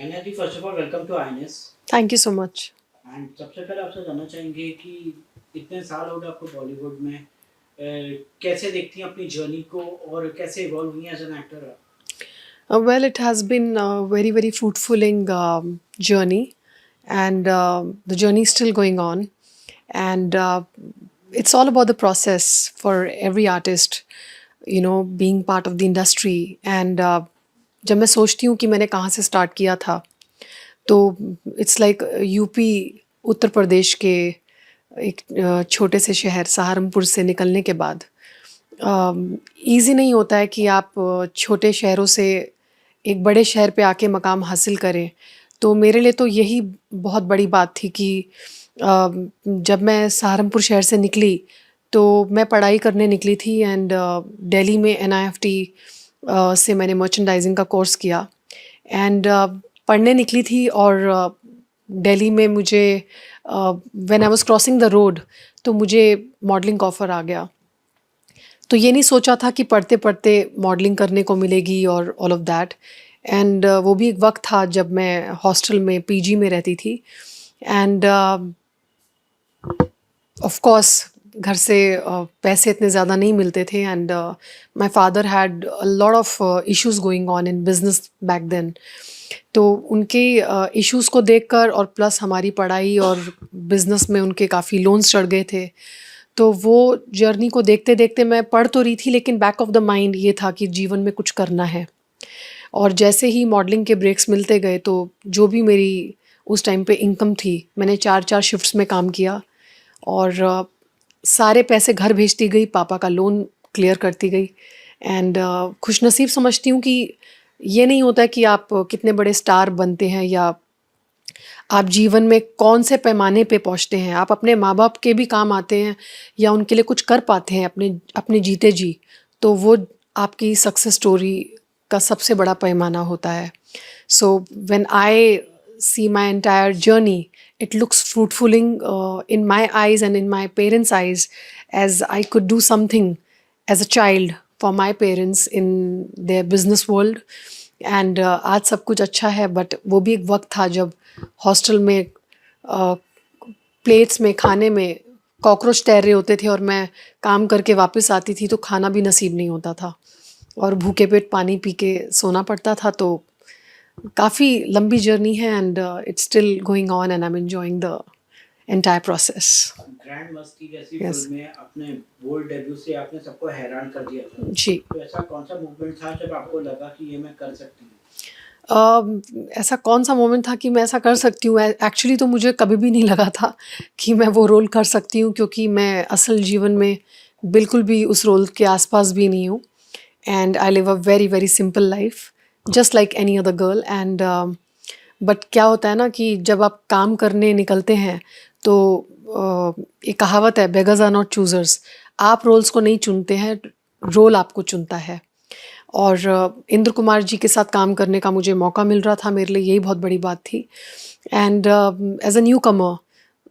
Anna ji, first of all welcome to INS. Thank you so much. And सबसे पहले आपसे जानना चाहेंगे कि इतने साल हो गए आपको बॉलीवुड में, कैसे देखती हैं अपनी जर्नी को और कैसे इवॉल्व हुई as an actor? Well, it has been a very, very fruitfuling journey, and the journey is still going on. And it's all about the process for every artist, being part of the industry. And जब मैं सोचती हूँ कि मैंने कहाँ से start किया था, तो it's like UP Uttar Pradesh के एक छोटे से शहर सहारनपुर से निकलने के बाद ईज़ी नहीं होता है कि आप छोटे शहरों से एक बड़े शहर पे आके मकाम हासिल करें। तो मेरे लिए तो यही बहुत बड़ी बात थी कि जब मैं सहारनपुर शहर से निकली तो मैं पढ़ाई करने निकली थी एंड दिल्ली में एनआईएफटी से मैंने मर्चेंडाइजिंग का कोर्स किया एंड पढ़ने निकली थी और दिल्ली में मुझे when I was crossing the road तो मुझे मॉडलिंग का ऑफ़र आ गया। तो ये नहीं सोचा था कि पढ़ते पढ़ते मॉडलिंग करने को मिलेगी और ऑल ऑफ दैट। एंड वो भी एक वक्त था जब मैं हॉस्टल में पीजी में रहती थी एंड ऑफ कोर्स घर से पैसे इतने ज़्यादा नहीं मिलते थे and my father had a lot of issues going on in business back then. तो उनके इश्यूज को देखकर और प्लस हमारी पढ़ाई और बिजनेस में उनके काफ़ी लोन्स चढ़ गए थे। तो वो जर्नी को देखते देखते मैं पढ़ तो रही थी लेकिन बैक ऑफ द माइंड ये था कि जीवन में कुछ करना है। और जैसे ही मॉडलिंग के ब्रेक्स मिलते गए तो जो भी मेरी उस टाइम पे इनकम थी मैंने 4-4 शिफ्ट्स में काम किया और सारे पैसे घर भेजती गई, पापा का लोन क्लियर करती गई एंड खुशनसीब समझती हूँ कि ये नहीं होता है कि आप कितने बड़े स्टार बनते हैं या आप जीवन में कौन से पैमाने पे पहुँचते हैं। आप अपने माँ बाप के भी काम आते हैं या उनके लिए कुछ कर पाते हैं अपने अपने जीते जी, तो वो आपकी सक्सेस स्टोरी का सबसे बड़ा पैमाना होता है। So when I see my entire journey, it looks fruitfuling in my eyes and in my parents' eyes, as I could do something as a child for my parents in their business world. And आज सब कुछ अच्छा है but वो भी एक वक्त था जब हॉस्टल में प्लेट्स में खाने में कॉकरोच तैर रहे होते थे और मैं काम करके वापस आती थी तो खाना भी नसीब नहीं होता था और भूखे पेट पानी पी के सोना पड़ता था। तो काफ़ी लंबी जर्नी है and it's still going on and I am enjoying the entire process. Grand मस्ती जैसी यस फिल्म में अपने बोल्ड डेब्यू से आपने सबको हैरान कर दिया था। जी। तो ऐसा कौन सा मूवमेंट था जब आपको लगा कि ये मैं कर सकती हूँ? ऐसा कौन सा मोमेंट था कि मैं ऐसा कर सकती हूँ? एक्चुअली तो मुझे कभी भी नहीं लगा था कि मैं वो रोल कर सकती हूँ क्योंकि मैं असल जीवन में बिल्कुल भी उस रोल के आसपास भी नहीं हूँ and I live a very very simple life just like any other girl and but क्या होता है ना कि जब आप काम करने निकलते हैं तो एक कहावत है, बेगर्स आर नॉट चूजर्स। आप रोल्स को नहीं चुनते हैं, रोल आपको चुनता है। और इंद्र कुमार जी के साथ काम करने का मुझे मौका मिल रहा था, मेरे लिए यही बहुत बड़ी बात थी। एंड एज अ न्यू कमर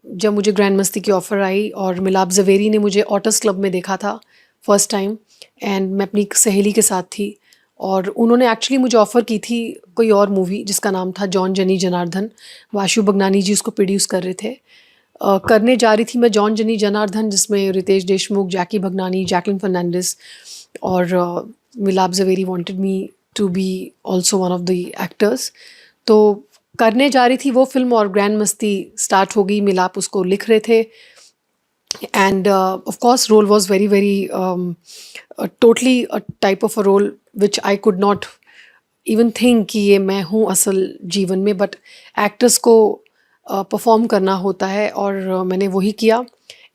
जब मुझे ग्रैंड मस्ती की ऑफ़र आई और मिलाप ज़वेरी ने मुझे ऑटस क्लब में देखा था फर्स्ट टाइम एंड मैं अपनी एक सहेली के साथ थी और उन्होंने एक्चुअली मुझे ऑफ़र की थी कोई और मूवी जिसका नाम था जॉन जनी जनार्दन। वाशु बगनानी जी उसको प्रोड्यूस कर रहे थे। करने जा रही थी मैं जॉन जनी जनार्दन जिसमें रितेश देशमुख, जैकी भगनानी, जैकलिन फर्नांडिस और Milap Zaveri wanted me to be also one of the actors. तो करने जा रही थी वो फिल्म और ग्रैंड मस्ती स्टार्ट हो गई। मिलाप उसको लिख रहे थे and of course role was very very totally a type of a role which I could not even think कि ये मैं हूँ असल जीवन में, बट एक्टर्स को परफॉर्म करना होता है और मैंने वही किया।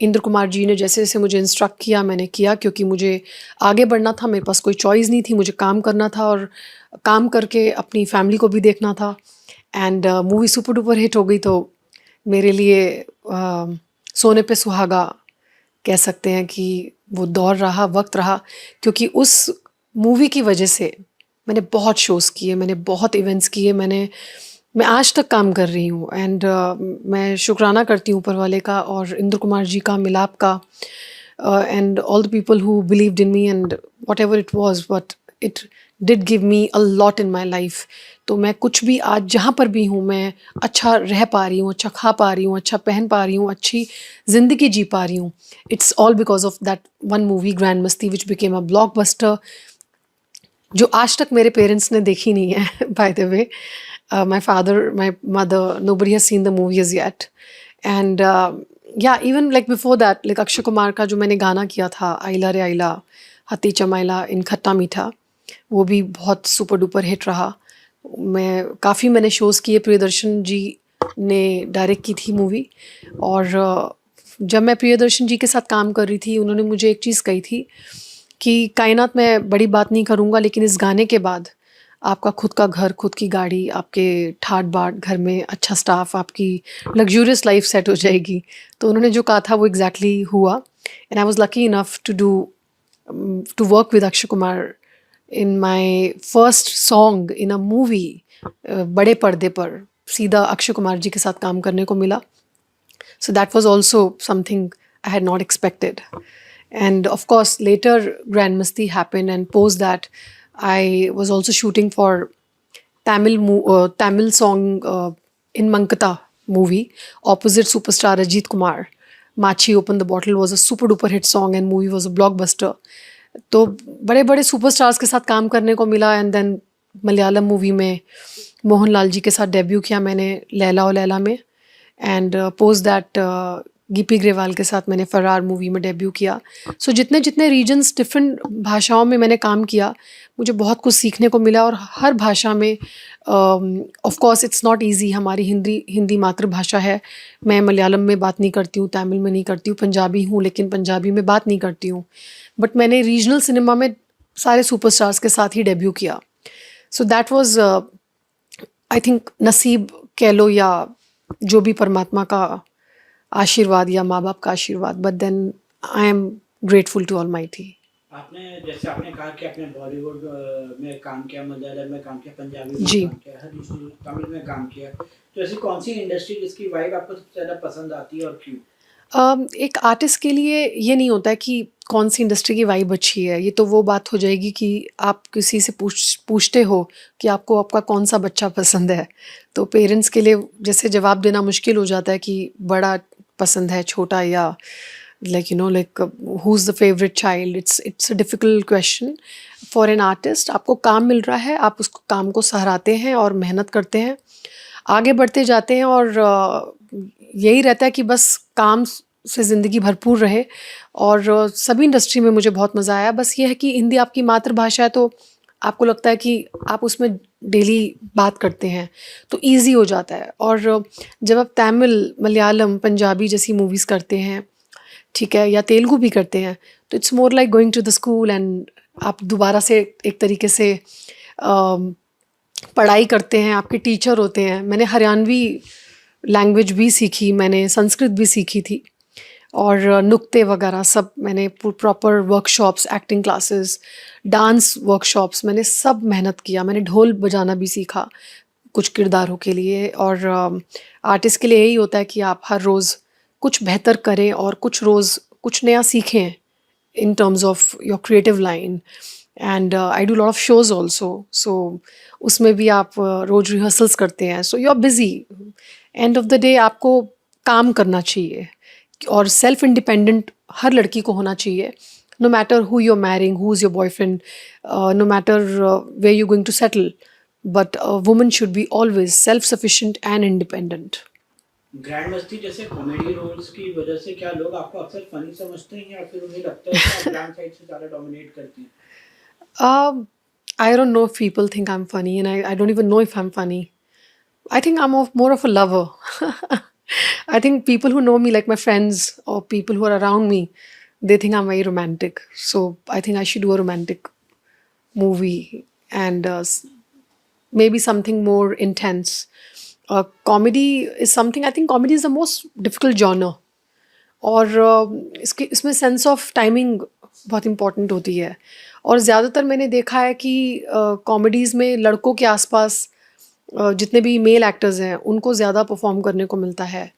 इंद्र कुमार जी ने जैसे जैसे मुझे इंस्ट्रक्ट किया मैंने किया क्योंकि मुझे आगे बढ़ना था, मेरे पास कोई चॉइस नहीं थी, मुझे काम करना था और काम करके अपनी फैमिली को भी देखना था। And movie super duper hit हो गई तो मेरे लिए सोने पे सुहागा कह सकते हैं कि वो दौर रहा, वक्त रहा, क्योंकि उस मूवी की वजह से मैंने बहुत शोज़ किए, मैंने बहुत इवेंट्स किए, मैं आज तक काम कर रही हूँ एंड मैं शुक्राना करती हूँ ऊपर वाले का और इंद्र कुमार जी का, मिलाप का and all the people who believed in me and what ever it was, but it did give me a lot in my life तो मैं कुछ भी आज जहाँ पर भी हूँ मैं अच्छा रह पा रही हूँ, अच्छा खा पा रही हूँ, अच्छा पहन पा रही हूँ, अच्छी ज़िंदगी जी पा रही हूँ. It's all because of that one movie grand मस्ती विच बिकेम अ ब्लॉकबस्टर, जो आज तक मेरे पेरेंट्स ने देखी नहीं है. By the way, my father, my mother, nobody has seen the movie as yet. And या even like before that, like Akshay Kumar का जो मैंने गाना किया था, आइला रे आइला हती चमाइला इन खट्टा मीठा, वो भी बहुत सुपर डुपर हिट रहा. मैंने शोज़ किए, प्रियदर्शन जी ने डायरेक्ट की थी मूवी. और जब मैं प्रियदर्शन जी के साथ काम कर रही थी, उन्होंने मुझे एक चीज़ कही थी कि कायनात में बड़ी बात नहीं करूँगा, लेकिन इस गाने के बाद आपका खुद का घर, खुद की गाड़ी, आपके ठाट बाट घर में अच्छा स्टाफ, आपकी लग्जूरियस लाइफ सेट हो जाएगी. तो उन्होंने जो कहा था वो एग्जैक्टली हुआ. And I was lucky enough to work with Akshay Kumar in my first song in a movie. बड़े पर्दे पर सीधा अक्षय कुमार जी के साथ काम करने को मिला. So that was also something I had not expected. And of course, later Grand Masti happened, and post that, I was also shooting for Tamil song in Mankata movie opposite superstar Ajit Kumar. Machi Open the Bottle was a super duper hit song and movie was a blockbuster. तो बड़े बड़े superstars के साथ काम करने को मिला. And then Malayalam movie में मोहनलाल जी के साथ डेब्यू किया मैंने लैला और लैला में. एंड पोस्ट दैट गिपी ग्रेवाल के साथ मैंने फरार मूवी में डेब्यू किया. सो जितने जितने रीजन्स, डिफरेंट भाषाओं में मैंने काम किया, मुझे बहुत कुछ सीखने को मिला. और हर भाषा में of course it's not easy. हमारी हिंदी मातृभाषा है. मैं मलयालम में बात नहीं करती हूँ, तमिल में नहीं करती हूँ, पंजाबी हूँ लेकिन पंजाबी में बात नहीं करती हूँ. बट मैंने रीजनल सिनेमा में सारे सुपरस्टार्स के साथ ही डेब्यू किया. So that was I think नसीब कह लो, या जो भी परमात्मा का आशीर्वाद या माँ बाप का आशीर्वाद. But then I am grateful to almighty. आपने जैसे आपने कहा कि आपने बॉलीवुड में काम किया, मलयालम में काम किया, पंजाबी में जी. काम किया, हरियाणवी तमिल में काम किया, तो ऐसी कौन सी इंडस्ट्री जिसकी वाइब आपको सबसे ज़्यादा पसंद आती है और क्यों? एक आर्टिस्ट के लिए ये नहीं होता है कि कौन सी इंडस्ट्री की वाइब अच्छी है. ये तो वो बात हो जाएगी कि आप किसी से पूछते हो कि आपको आपका कौन सा बच्चा पसंद है. तो पेरेंट्स के लिए जैसे जवाब देना मुश्किल हो जाता है कि बड़ा पसंद है, छोटा, या like who is the favourite child. It's a difficult question for an artist. आपको काम मिल रहा है, आप उस काम को सराहते हैं और मेहनत करते हैं, आगे बढ़ते जाते हैं. और यही रहता है कि बस काम से ज़िंदगी भरपूर रहे. और सभी इंडस्ट्री में मुझे बहुत मज़ा आया. बस ये है कि हिंदी आपकी मातृभाषा है, तो आपको लगता है कि आप उसमें डेली बात करते हैं तो इजी हो जाता है. और जब आप तमिल, मलयालम, पंजाबी जैसी मूवीज़ करते हैं, ठीक है, या तेलुगु भी करते हैं, तो it's more like going to the school. And आप दोबारा से एक तरीके से पढ़ाई करते हैं, आपके टीचर होते हैं. मैंने हरियाणवी लैंग्वेज भी सीखी, मैंने संस्कृत भी सीखी थी, और नुक्ते वगैरह सब मैंने proper workshops, acting classes, dance workshops, मैंने सब मेहनत किया. मैंने ढोल बजाना भी सीखा कुछ किरदारों के लिए. और आर्टिस्ट के लिए यही होता है कि आप हर रोज़ कुछ बेहतर करें और कुछ रोज़ कुछ नया सीखें in terms of your creative line. And I do a lot of shows also. So उसमें भी आप रोज रिहर्सल्स करते हैं. So you're busy. End of the day आपको काम करना चाहिए, और सेल्फ इंडिपेंडेंट हर लड़की को होना चाहिए. No matter who you're marrying, who's your boyfriend, no matter where you're going to settle, but a woman should be always self-sufficient and independent. Grand मस्ती जैसे कॉमेडी रोल्स की वजह से क्या लोग आपको अक्सर फनी समझते हैं, या फिर उन्हें लगता है कि आप ग्रैंड साइड से ज़्यादा डोमिनेट करती हैं? I don't know if people think I'm funny, and I don't even know if I'm funny. I think I'm more of a lover. I think people who know me, like my friends or people who are around me, they think I'm very romantic. So I think I should do a romantic movie, and maybe something more intense. Comedy is something, I think comedy is the most difficult genre. और इसमें sense of timing बहुत important होती है. और ज़्यादातर मैंने देखा है कि कॉमेडीज़ में लड़कों के आसपास जितने भी मेल एक्टर्स हैं उनको ज़्यादा परफॉर्म करने को मिलता है.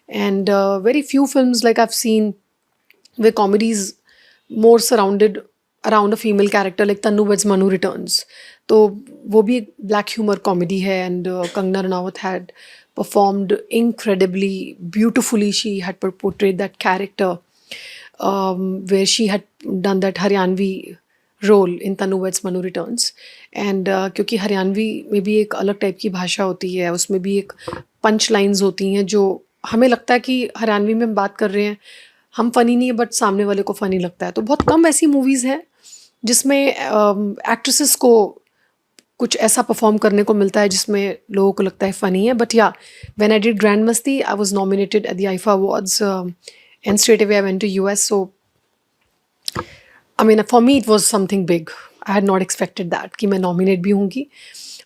And very few films like I have seen they comedies more surrounded around a female character, like Tanu weds Manu returns. तो वो भी एक ब्लैक ह्यूमर कॉमेडी है and Kangana Ranaut had performed incredibly beautifully. She had portrayed that character where she had done that Haryanvi role in Tanu Weds Manu Returns. And क्योंकि हरियाणवी में भी एक अलग टाइप की भाषा होती है, उसमें भी एक पंच लाइन्स होती हैं जो हमें लगता है कि हरियाणवी में हम बात कर रहे हैं, हम फ़नी नहीं है बट सामने वाले को फ़नी लगता है. तो बहुत कम ऐसी मूवीज़ हैं जिसमें एक्ट्रेसेस को कुछ ऐसा परफॉर्म करने को मिलता है जिसमें लोगों को लगता है फ़नी है. बट या when I did grand Masti I was nominated at the IIFA awards and straight away I went to US. So I mean for me it was something big. I had not expected that कि मैं nominate भी होंगी.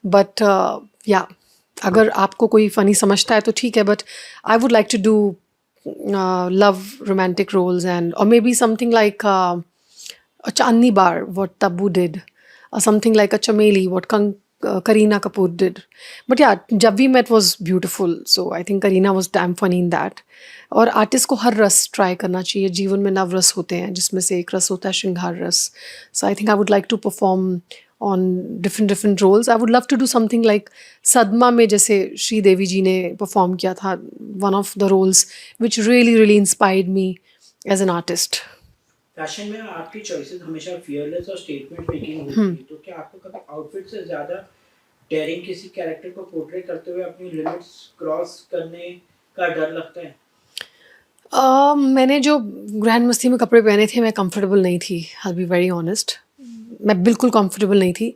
But या अगर आपको कोई funny समझता है तो ठीक है, but I would like to do love romantic roles and or maybe something like a Chandni Bar what Tabu did, or something like a Chameli what Kareena Kapoor did. But yeah, Jab We Met was beautiful, so I think Kareena was damn funny in that. और artist को हर रस try करना चाहिए. जीवन में नव रस होते हैं जिसमें से एक रस होता है श्रृंगार रस. So I think I would like to perform on different roles. I would love to do something like Sadma में जैसे श्रीदेवी जी ने perform किया था, one of the roles which really inspired me as an artist. Fashion में आपकी choices हमेशा fearless और statement making होती है, तो क्या आपको कभी आउटफिट से ज़्यादा डेयरिंग किसी कैरेक्टर को पोर्ट्रे करते हुए अपनी लिमिट्स क्रॉस करने का डर लगता है? मैंने जो ग्रैंड मस्ती में कपड़े पहने थे मैं कंफर्टेबल नहीं थी. I'll be very honest. मैं बिल्कुल कंफर्टेबल नहीं थी.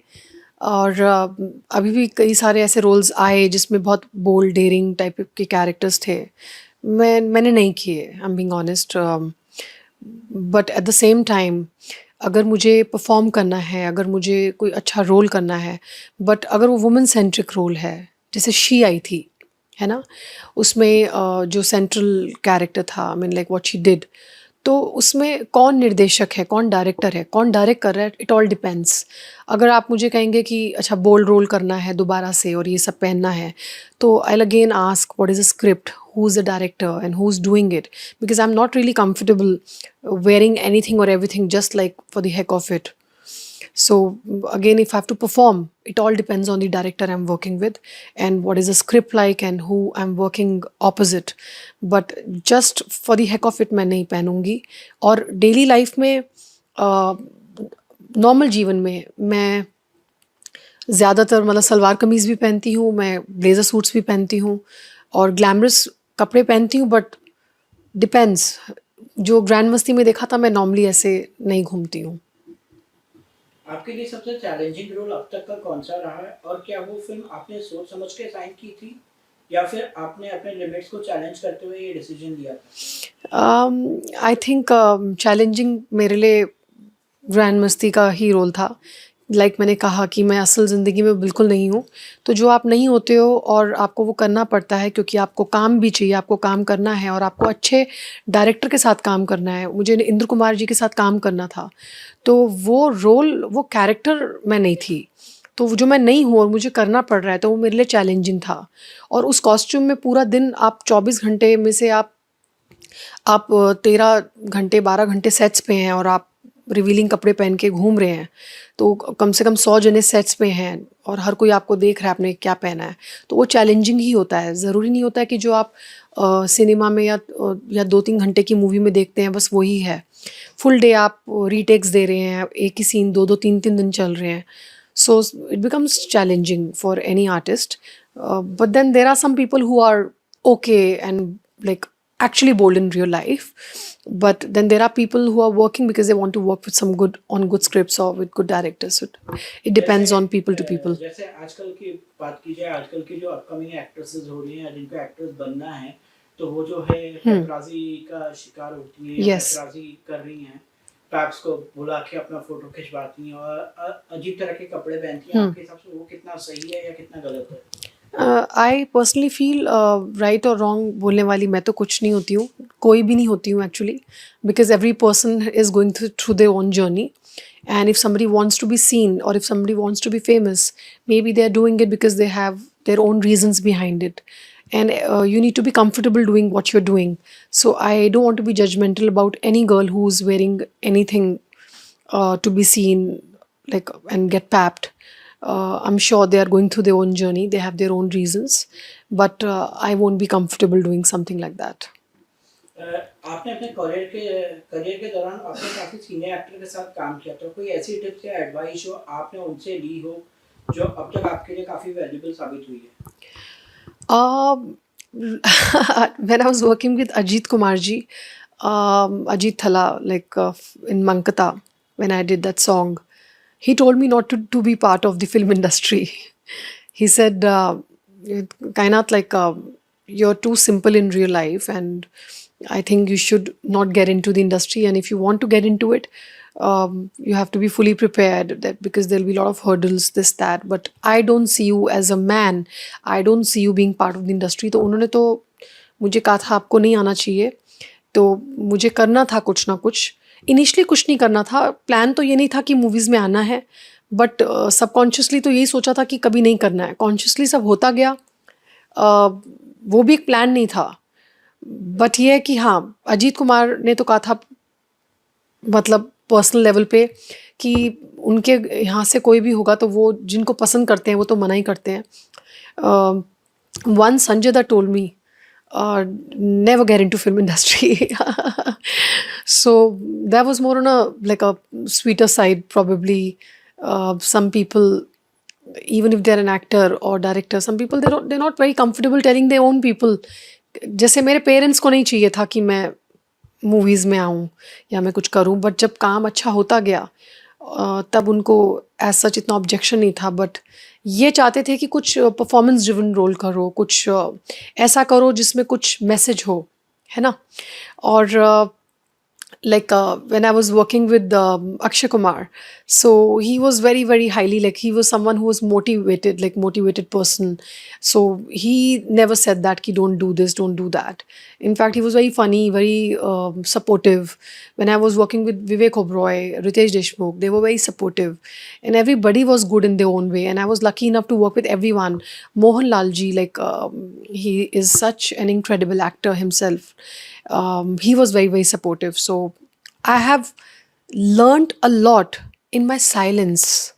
और अभी भी कई सारे ऐसे रोल्स आए जिसमें बहुत बोल्ड डेयरिंग टाइप के कैरेक्टर्स थे, मैंने नहीं किए. I am being honest. But at the same time अगर मुझे परफॉर्म करना है, अगर मुझे कोई अच्छा रोल करना है, बट अगर वो वुमेन सेंट्रिक रोल है जैसे शी आई थी, है ना, उसमें जो सेंट्रल कैरेक्टर था, I mean like what she did, तो उसमें कौन निर्देशक है, कौन डायरेक्टर है, कौन डायरेक्ट कर रहा है, इट ऑल डिपेंड्स. अगर आप मुझे कहेंगे कि अच्छा बोल्ड रोल करना है दोबारा से और ये सब पहनना है, तो I again ask what is a script, who is the director and who's doing it, because I'm not really comfortable wearing anything or everything just like for the heck of it. So again, if I have to perform, it all depends on the director I'm working with and what is the script like and who I'm working opposite. But just for the heck of it मैं नहीं पहनूंगी. और daily life में normal जीवन में मैं ज़्यादातर मतलब सलवार कमीज़ भी पहनती हूँ, मैं ब्लेज़र सूट्स भी पहनती हूँ और ग्लैमरस कपड़े पहनती हूँ. But depends. जो ग्रैंड मस्ती में देखा था मैं नॉर्मली ऐसे नहीं घूमती हूँ. आपके लिए सबसे चैलेंजिंग रोल अब तक का कौन सा रहा है, और क्या वो फिल्म आपने सोच समझ के साइन की थी या फिर आपने अपने लिमिट्स को चैलेंज करते हुए ये डिसीजन लिया था? आई थिंक चैलेंजिंग मेरे लिए ग्रैंड मस्ती का ही रोल था. लाइक मैंने कहा कि मैं असल ज़िंदगी में बिल्कुल नहीं हूँ, तो जो आप नहीं होते हो और आपको वो करना पड़ता है क्योंकि आपको काम भी चाहिए, आपको काम करना है और आपको अच्छे डायरेक्टर के साथ काम करना है. मुझे इंद्र कुमार जी के साथ काम करना था, तो वो रोल, वो कैरेक्टर मैं नहीं थी, तो जो मैं नहीं हूँ और मुझे करना पड़ रहा है, तो वो मेरे लिए चैलेंजिंग था. और उस कॉस्ट्यूम में पूरा दिन आप 24 घंटे में से आप 13 घंटे 12 घंटे सेट्स पे हैं और आप रिवीलिंग कपड़े पहन के घूम रहे हैं, तो कम से कम 100 जने सेट्स पे हैं और हर कोई आपको देख रहा है आपने क्या पहना है, तो वो चैलेंजिंग ही होता है. ज़रूरी नहीं होता है कि जो आप सिनेमा में या 2-3 घंटे की मूवी में देखते हैं बस वही है. फुल डे आप रीटेक्स दे रहे हैं, एक ही सीन 2-2 3-3 दिन चल रहे हैं. So it becomes challenging for any artist. But then there are some people who are okay and like actually bold in real life, but then there are people who are working because they want to work with some good scripts or with good directors. So it depends on people to people. जैसे आजकल की बात की जाए, आजकल की जो upcoming actresses हो रही हैं जिनको एक्ट्रेस बनना है, तो वो जो है पैपराजी का शिकार होती हैं, Yes. पैपराजी कर रही हैं, पैप्स को बुला के अपना फोटो खिंचवाती हैं और अजीब तरह के कपड़े पहनती हैं. आपके हिसाब से वो कितना सही है या कितना गलत है? आई पर्सनली फील राइट और रॉन्ग बोलने वाली मैं तो कुछ नहीं होती हूँ, कोई भी नहीं होती हूँ actually, because every person is going through their own journey. And if somebody wants to be seen or if somebody wants to be famous, maybe they're doing it because they have their own reasons behind it. And you need to be comfortable doing what you're doing. So I don't want to be judgmental about any girl who's wearing anything to be seen, like, and get papped. I'm sure they are going through their own journey, they have their own reasons, but I won't be comfortable doing something like that. आपने अपने career के दौरान आपने काफ़ी senior actor के साथ काम किया, तो कोई ऐसी टिप्स या एडवाइस जो आपने उनसे ली हो, जो अब तक आपके लिए काफ़ी वैल्यूएबल साबित हुई है? Um, when I was working with Ajit Kumarji, Ajit Thala, like in Mankata, when I did that song, he told me not to be part of the film industry. He said, Kainat, like you're too simple in real life, and I think you should not get into the industry. And if you want to get into it, you have to be fully prepared that because there'll be a lot of hurdles, this, that. But I don't see you as a man. I don't see you being part of the industry. तो उन्होंने तो मुझे कहा था आपको नहीं आना चाहिए. तो मुझे करना था कुछ ना कुछ. इनिशियली कुछ नहीं करना था. प्लान तो ये नहीं था कि मूवीज़ में आना है. बट सबकॉन्शियसली तो यही सोचा था कि कभी नहीं करना है. कॉन्शियसली सब होता गया. वो भी एक प्लान नहीं था. बट ये है कि हाँ, अजीत कुमार ने तो कहा था मतलब पर्सनल लेवल पे कि उनके यहाँ से कोई भी होगा तो वो जिनको पसंद करते हैं वो तो मना ही करते हैं. One Sanjay Dutt told me never get into film industry. So that was more on a like a sweeter side probably. Some people, even if they're an actor or director, some people they're not very comfortable telling their own people. जैसे मेरे parents को नहीं चाहिए था कि मैं movies में आऊँ या मैं कुछ करूँ, बट जब काम अच्छा होता गया तब उनको एज सच इतना ऑब्जेक्शन नहीं था. बट ये चाहते थे कि कुछ परफॉर्मेंस ड्रिवन रोल करो, कुछ ऐसा करो जिसमें कुछ मैसेज हो, है ना. और like when I was working with Akshay Kumar, so he was very very highly, like he was someone who was motivated, like motivated person. So he never said that ki don't do this, don't do that. In fact, he was very funny, very supportive. When I was working with Vivek Oberoi, Ritesh Deshmukh, they were very supportive, and everybody was good in their own way. And I was lucky enough to work with everyone. Mohanlal ji, like he is such an incredible actor himself. He was very very supportive. So I have learned a lot in my silence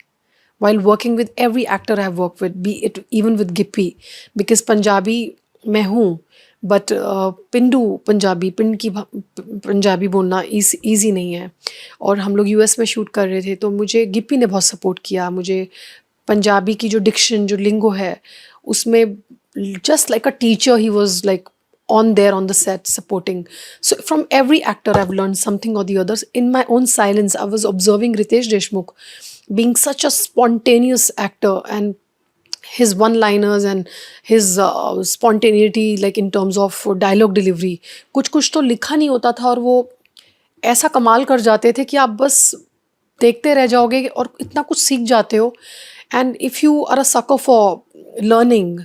while working with every actor I have worked with, be it even with Gippy, because Punjabi मैं हूँ, but पिंडू Punjabi, पिंड की पंजाबी बोलना easy नहीं है. और हम लोग यूएस में शूट कर रहे थे तो मुझे गिप्पी ने बहुत सपोर्ट किया. मुझे पंजाबी की जो डिक्शन, जो लिंगो है, उसमें just like a teacher, he was like on there on the set supporting. So from every actor I've learned something or the others. In my own silence I was observing Ritesh Deshmukh being such a spontaneous actor, and his one liners and his spontaneity, like in terms of dialogue delivery, कुछ तो लिखा नहीं होता था और वो ऐसा कमाल कर जाते थे कि आप बस देखते रह जाओगे और इतना कुछ सीख जाते हो. And if you are a sucker for learning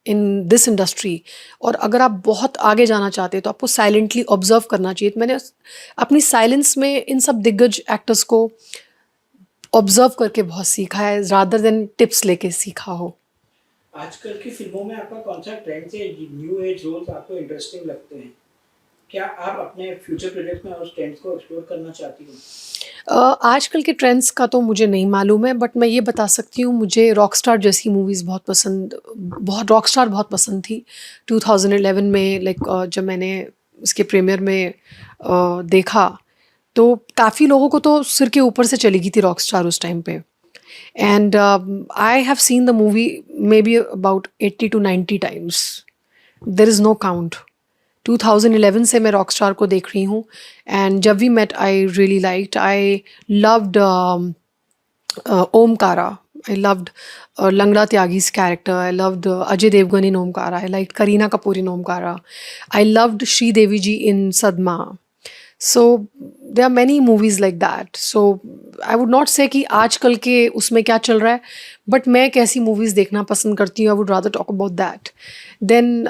in this industry, और अगर आप बहुत आगे जाना चाहते हैं तो आपको साइलेंटली ऑब्जर्व करना चाहिए. तो मैंने अपनी साइलेंस में इन सब दिग्गज एक्टर्स को ऑब्जर्व करके बहुत सीखा है, रादर देन टिप्स लेके सीखा हो. आजकल की फिल्मों में आपका कौन सा ट्रेंड से न्यू एज रोल्स आपको इंटरेस्टिंग लगते हैं? क्या आप अपने फ्यूचर प्रोजेक्ट में उस ट्रेंड्स को एक्सप्लोर करना चाहती हो? आजकल के ट्रेंड्स का तो मुझे नहीं मालूम है, बट मैं ये बता सकती हूँ मुझे रॉकस्टार जैसी मूवीज़ बहुत रॉकस्टार बहुत पसंद थी 2011 में. लाइक जब मैंने इसके प्रीमियर में देखा तो काफ़ी लोगों को तो सिर के ऊपर से चली गई थी रॉकस्टार उस टाइम पे. And I have seen the movie maybe about 80 to 90 times. There is no count. 2011 से मैं रॉकस्टार को देख रही हूँ. And Jab we met I really liked, I loved Omkara, I loved Langda Tyagi's character. I loved Ajay Devgan in Omkara. I liked Kareena Kapoor in Omkara. I loved Sri Devi ji in Sadma. So there are many movies like that. So I would not say कि आजकल के उसमें क्या चल रहा है, but मैं कैसी movies देखना पसंद करती हूँ. I would rather talk about that. Then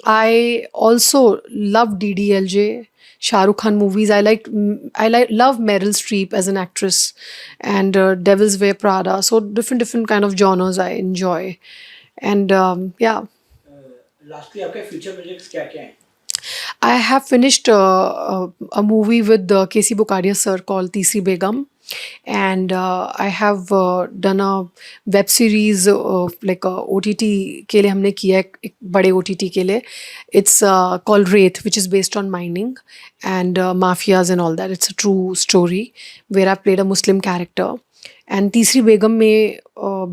I also love DDLJ, Shah Rukh Khan movies. Love Meryl Streep as an actress, and Devil's Wear Prada. So different kind of genres I enjoy. And yeah. Lastly आपके future projects क्या-क्या हैं? I have finished a movie with K.C. Bukaria sir called Tisri Begum. and I have done a web series like OTT के लिए हमने किया है एक बड़े OTT के लिए. It's called Wraith, which is based on mining and mafias and all that. It's a true story where I played a Muslim character. And तीसरी बेगम में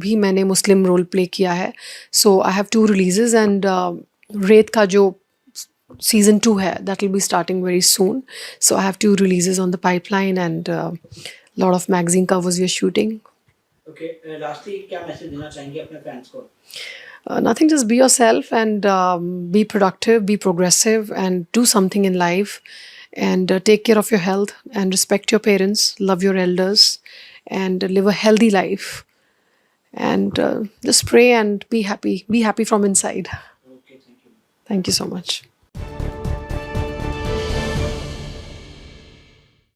भी मैंने मुस्लिम रोल प्ले किया है. So I have 2 releases and Wraith का जो season 2 है that will be starting very soon. So I have 2 releases on the pipeline and lot of magazine covers we are shooting. Okay, lastly क्या message देना चाहेंगे अपने fans को? Nothing, just be yourself and be productive, be progressive, and do something in life. And take care of your health and respect your parents, love your elders, and live a healthy life. And just pray and be happy. Be happy from inside. Okay, thank you. Thank you so much.